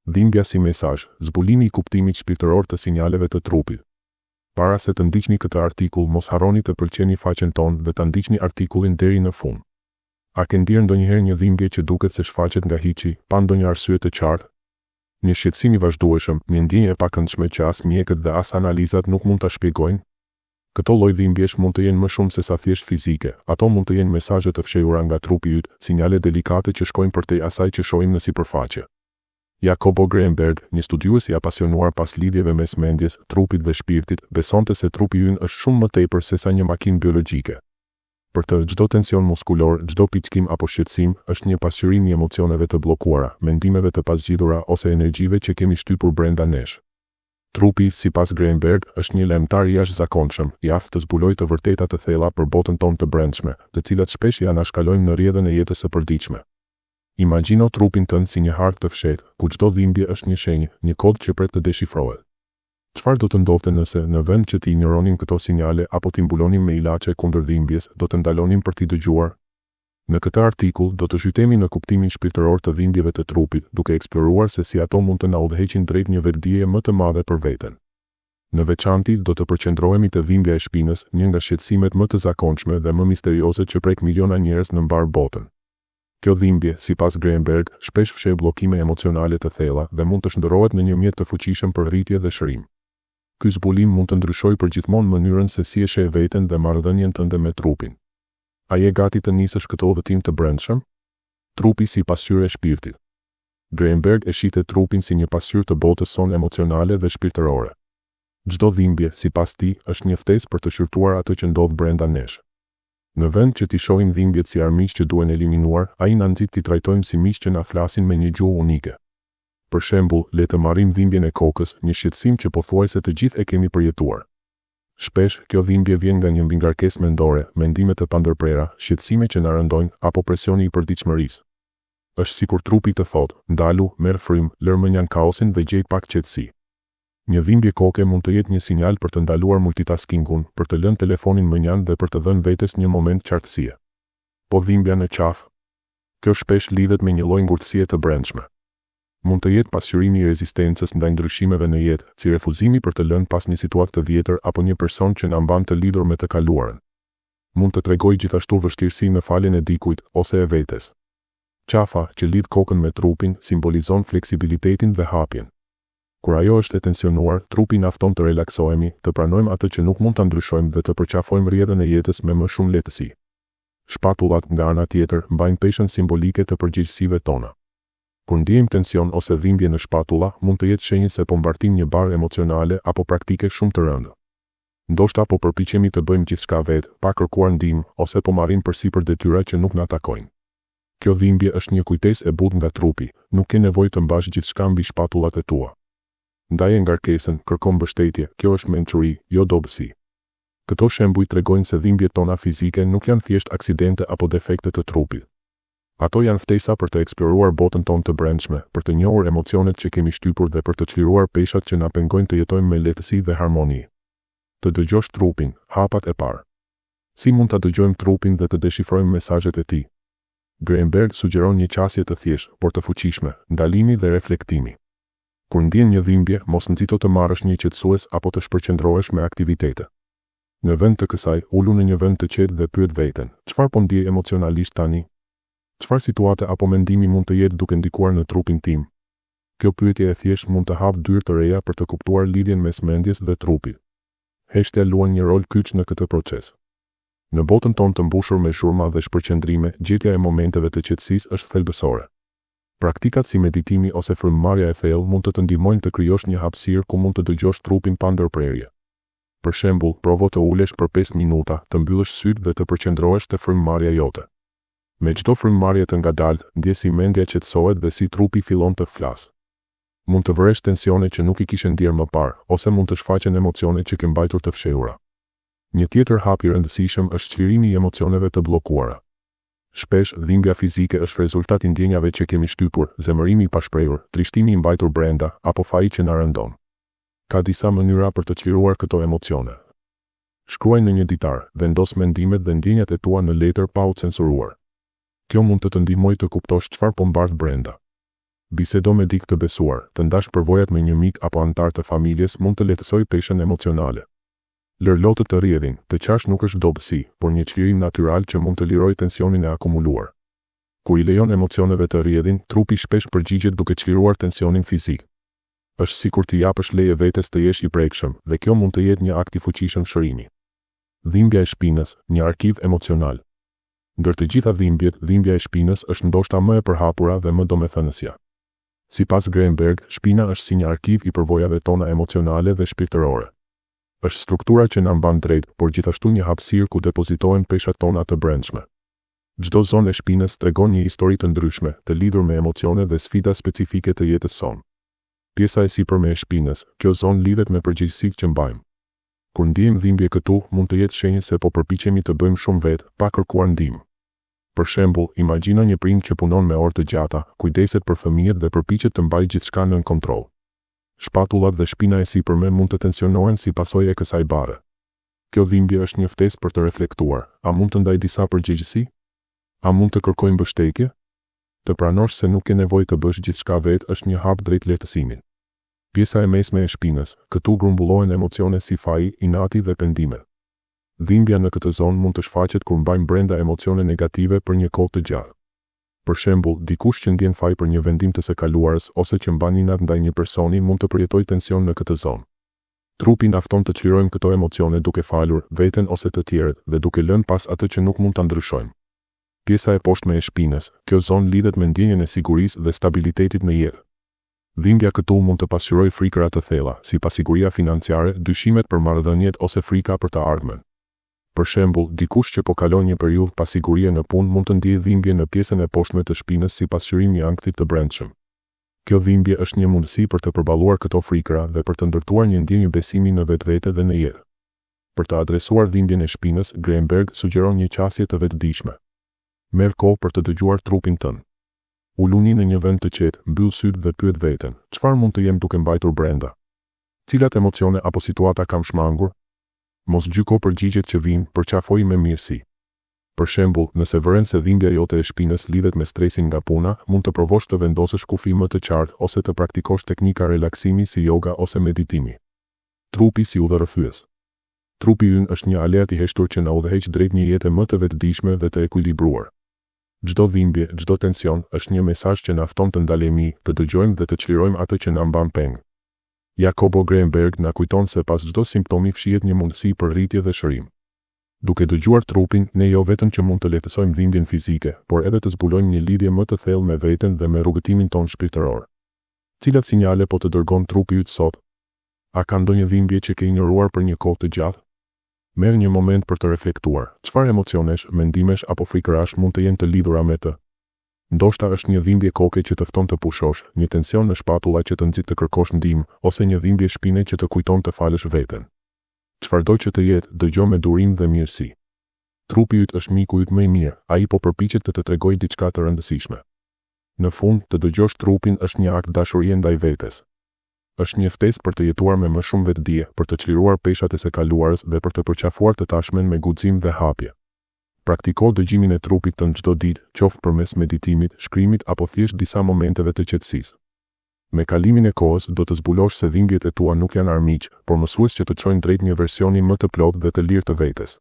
Dhimbja si mesazh, zbulimi i kuptimit shpirtëror të sinjaleve të trupit. Para se të ndiqni këtë artikull, mos harroni të pëlqeni faqen tonë dhe ta ndiqni artikullin deri në fund. A ke ndier ndonjëherë një dhimbje që duket se shfaqet nga hiçi, pa ndonjë arsye të qartë? Një shqetësim i vazhdueshëm, një ndjenjë e pakëndshme që as mjekët dhe as analizat nuk mund ta shpjegojnë? Këto lloj dhimbjesh mund të jenë më shumë se sa thjesht fizike. Ato mund të jenë mesazhe të fshehura nga trupi yt, sinjale delikate që shkojnë përtej asaj që shohim në sipërfaqe. Jacobo Greenberg, një studiues i apasionuar pas lidhjeve mes mendjes, trupit dhe shpirtit, besonte se trupi ynë është shumë më tepër se sa një makinë biologjike. Për të, çdo tension muskulor, çdo piçkim apo shqetësim është një pasqyrim i emocioneve të bllokuara, mendimeve të pazgjidhura ose energjive që kemi shtypur brenda nesh. Trupi, sipas Greenberg, është një lajmtar i jashtëzakonshëm, i aftë të zbulojë të vërteta të thella për botën tonë të brendshme, të cilat shpesh i anashkalojmë në rrjedhën e jetës së përditshme. Imagjino trupin tënd si një hartë të fshehtë, ku çdo dhimbje është një shenjë, një kod që pret të deshifrohet. Çfarë do të ndodhte nëse, në vend që të injoronim këto sinjale apo t'i mbulonim me ilaçe kundër dhimbjes, do të ndalonim për t'i dëgjuar? Në këtë artikull do të shqytemi në kuptimin shpirtëror të dhimbjeve të trupit, duke eksploruar se si ato mund të na udhëheqin drejt një vetdije më të madhe për veten. Në veçanti, do të përqendrohemi te dhimbja e shpinës, një nga shqetësimet më të zakonshme dhe më misterioze që prek miliona njerëz në mbar botën. Kjo dhimbje, sipas Greenberg, shpesh fsheh bllokime emocionale të thella dhe mund të shndërrohet në një mjet të fuqishëm për rritje dhe shërim. Ky zbulim mund të ndryshojë përgjithmonë mënyrën se si e sheh veten dhe marrëdhënien tënde me trupin. A je gati të nisësh këtë udhëtim të brendshëm? Trupi si pasqyrë e shpirtit. Greenberg e shitet trupin si një pasqyrë të botës sonë emocionale dhe shpirtërore. Çdo dhimbje, sipas tij, është një ftesë për të shqyrtuar atë që ndodh brenda nesh. Në vend që t'i shohim dhimbjet si armiq që duhen eliminuar, ai na nxit t'i trajtojmë si miq që na flasin me një gjuhë unike. Për shembull, le të marrim dhimbjen e kokës, një shqetësim që pothuajse të gjithë e kemi përjetuar. Shpesh, kjo dhimbje vjen nga një mbingarkesë mendore, mendime të pandërprera, shqetësime që na rëndojnë apo presioni i përditshmërisë. Është sikur trupi të thotë, ndalu, merr frym, lër mënjan kaosin dhe gjej pak qetësi. Një dhimbje koke mund të jetë një sinjal për të ndaluar multitaskingun, për të lënë telefonin mënjan dhe për të dhënë vetes një moment qartësie. Po dhimbja në qafë? Kjo shpesh lidhet me një lloj ngurtësie të brendshme. Mund të jetë pasqyrimi i rezistencës ndaj ndryshimeve në jetë, si refuzimi për të lënë pas një situatë të vjetër apo një person që na mban të lidhur me të kaluarën. Mund të tregojë gjithashtu vështirësi në faljen e dikujt ose e vetes. Qafa, që lidh kokën me trupin, simbolizon fleksibilitetin dhe hapjen. Kur ajo është e tensionuar, trupi na fton të relaksohemi, të pranojmë atë që nuk mund ta ndryshojmë dhe të përqafojmë rrjedhën e jetës me më shumë lehtësi. Shpatullat, nga ana tjetër, mbajnë peshën simbolike të përgjegjësive tona. Kur ndjejmë tension ose dhimbje në shpatulla, mund të jetë shenjë se po mbartim një barë emocionale apo praktike shumë të rëndë. Ndoshta po përpiqemi të bëjmë gjithçka vetë, pa kërkuar ndihmë, ose po marrim përsipër detyra që nuk na takojnë. Kjo dhimbje është një kujtesë e butë nga trupi, nuk ke nevojë të mbash gjithçka mbi shpatullat e tua. Ndaje ngarkesën, kërko mbështetje, kjo është mençuri, jo dobësi. Këto shembuj tregojnë se dhimbjet tona fizike nuk janë thjesht aksidente apo defekte të trupit. Ato janë ftesa për të eksploruar botën tonë të brendshme, për të njohur emocionet që kemi shtypur dhe për të çliruar peshat që na pengojnë të jetojmë me lehtësi dhe harmoni. Të dëgjosh trupin, hapat e parë. Si mund ta dëgjojmë trupin dhe të deshifrojmë mesazhet e tij? Greenberg sugjeron një qasje të thjeshtë, por të fuqishme, ndalimi dhe reflektimi. Kur ndjen një dhimbje, mos nxito të marrësh një qetësues apo të shpërqendrohesh me aktivitete. Në vend të kësaj, ulu në një vend të qetë dhe pyet veten, çfarë po ndjej emocionalisht tani? Çfarë situate apo mendimi mund të jetë duke ndikuar në trupin tim? Kjo pyetje e thjeshtë mund të hapë dyrë të reja për të kuptuar lidhjen mes mendjes dhe trupit. Heshtja luan një rol kyç në këtë proces. Në botën tonë të mbushur me zhurma dhe shpërqendrime, gjetja e momenteve të qetësisë është thelbësore. Praktikat si meditimi ose frymëmarrja e thellë mund të ndihmojnë të krijosh një hapësirë ku mund të dëgjosh trupin pa ndërprerje. Për shembull, provo të ulesh për 5 minuta, të mbyllësh sytë dhe të përqendrohesh te frymëmarrja jote. Me çdo frymëmarrje të ngadaltë, ndje si mendja qetësohet dhe si trupi fillon të flasë. Mund të vëresh tensione që nuk i kishe ndier më parë, ose mund të shfaqen emocione që ke mbajtur të fshehura. Një tjetër hap i rëndësishëm është çlirimi i emocioneve të bllokuara. Shpesh, dhimbja fizike është rezultat i ndjenjave që kemi shtypur, zemërimi i pashprehur, trishtimi i mbajtur brenda, apo faji që na rëndon. Ka disa mënyra për të çliruar këto emocione. Shkruaj në një ditar, vendos mendimet dhe ndjenjat e tua në letër pa u censuruar. Kjo mund të të ndihmojë të kuptosh çfarë po mbart brenda. Bisedo me dikë të besuar, të ndash përvojat me një mik apo antar të familjes mund të lehtësoj peshën emocionale. Lër lotët të rrjedhin, të qash nuk është dobësi, por një çlirim natyral që mund të lirojë tensionin e akumuluar. Kur i lejon emocioneve të rrjedhin, trupi shpesh përgjigjet duke çliruar tensionin fizik. Është sikur t'i japësh leje vetes të jesh i prekshëm, dhe kjo mund të jetë një akt i fuqishëm shërimi. Dhimbja e shpinës, një arkiv emocional. Ndër të gjitha dhimbjet, dhimbja e shpinës është ndoshta më e përhapura dhe më domethënësja. Sipas Greenberg, shpina është si një arkiv i përvojave tona emocionale dhe shpirtërore. Është struktura që na mban drejt, por gjithashtu një hapësirë ku depozitohen peshat tona të brendshme. Çdo zonë e shpinës tregon një histori të ndryshme, të lidhur me emocione dhe sfida specifike të jetës sonë. Pjesa e sipërme e shpinës, kjo zonë lidhet me përgjegjësitë që mbajmë. Kur ndjejmë dhimbje këtu, mund të jetë shenjë se po përpiqemi të bëjmë shumë vetë, pa kërkuar ndihmë. Për shembull, imagjino një prind që punon me orë të gjata, kujdeset për fëmijët dhe përpiqet të mbajë gjithçka nën kontroll. Shpatullat dhe shpina e sipërme mund të tensionohen si pasojë e kësaj bare. Kjo dhimbje është një ftesë për të reflektuar, a mund të ndaj disa përgjegjësi? A mund të kërkoj mbështetje? Të pranosh se nuk ke nevojë të bësh gjithçka vetë është një hap drejt lehtësimit. Pjesa e mesme e shpinës, këtu grumbullohen emocione si faji, inati dhe pendimet. Dhimbja në këtë zonë mund të shfaqet kur mbajmë brenda emocione negative për një kohë të gjatë. Për shembull, dikush që ndjen faj për një vendim të së kaluarës ose që mban inat ndaj një personi mund të përjetojë tension në këtë zonë. Trupi na fton të çlirojmë këto emocione duke falur veten ose të tjerët dhe duke lënë pas atë që nuk mund ta ndryshojmë. Pjesa e poshtme e shpinës, kjo zonë lidhet me ndjenjen e sigurisë dhe stabilitetit në jetë. Dhimbja këtu mund të pasqyrojë frikëra të thella, si pasiguria financiare, dyshimet për marrëdhëniet ose frika për të ardhmen. Për shembull, dikush që po kalon një periudhë pasigurie në punë mund të ndjejë dhimbje në pjesën e poshtme të shpinës si pasqyrim i ankthit të brendshëm. Kjo dhimbje është një mundësi për të përballuar këto frikëra dhe për të ndërtuar një ndjenjë besimi në vetvete dhe në jetë. Për të adresuar dhimbjen e shpinës, Greenberg sugjeron një qasje të vetëdijshme. Merr kohë për të dëgjuar trupin tënd. Uluni në një vend të qetë, mbyll sytë dhe pyet veten, çfarë mund të jem duke mbajtur brenda? Cilat emocione apo situata kam shmangur? Mos gjyko përgjigjet që vijnë, përqafoj me mirësi. Për shembull, nëse vëren se dhimbja jote e shpinës lidhet me stresin nga puna, mund të provosh të vendosësh kufi më të qartë ose të praktikosh teknika relaksimi si yoga ose meditimi. Trupi si udhërrëfyes. Trupi ynë është një aleat i heshtur që na udhëheq drejt një jete më të vetëdijshme dhe të ekuilibruar. Çdo dhimbje, çdo tension është një mesazh që na fton të ndalemi, të dëgjojmë dhe të çlirojmë atë që na mban peng. Jacobo Greenberg na kujton se pas çdo simptomi fshihet një mundësi për rritje dhe shërim. Duke dëgjuar trupin, ne jo vetëm që mund të lehtësojmë dhimbjen fizike, por edhe të zbulojmë një lidhje më të thellë me veten dhe me rrugëtimin tonë shpirtëror. Cilat sinjale po të dërgon trupi yt sot? A ka ndonjë dhimbje që ke ignoruar për një kohë të gjatë? Merr një moment për të reflektuar. Çfarë emocionesh, mendimesh apo frikërash mund të jenë të lidhura me të? Ndoshta është një dhimbje koke që të fton të pushosh, një tension në shpatulla që të nxit të kërkosh ndihmë, ose një dhimbje shpine që të kujton të falësh veten. Çfarëdo që të jetë, dëgjo me durim dhe mirësi. Trupi yt është miku yt më i mirë, ai po përpiqet të të tregojë diçka të rëndësishme. Në fund, të dëgjosh trupin është një akt dashurie ndaj vetes. Është një ftesë për të jetuar me më shumë vetëdije, për të çliruar peshat e së kaluarës dhe për të përqafuar të tashmen me guxim dhe hapje. Praktiko dëgjimin e trupit tënd çdo ditë, qoftë përmes meditimit, shkrimit apo thjesht disa momenteve të qetësisë. Me kalimin e kohës do të zbulosh se dhimbjet e tua nuk janë armiq, por mësues që të çojnë drejt një versioni më të plotë dhe të lirë të vetes.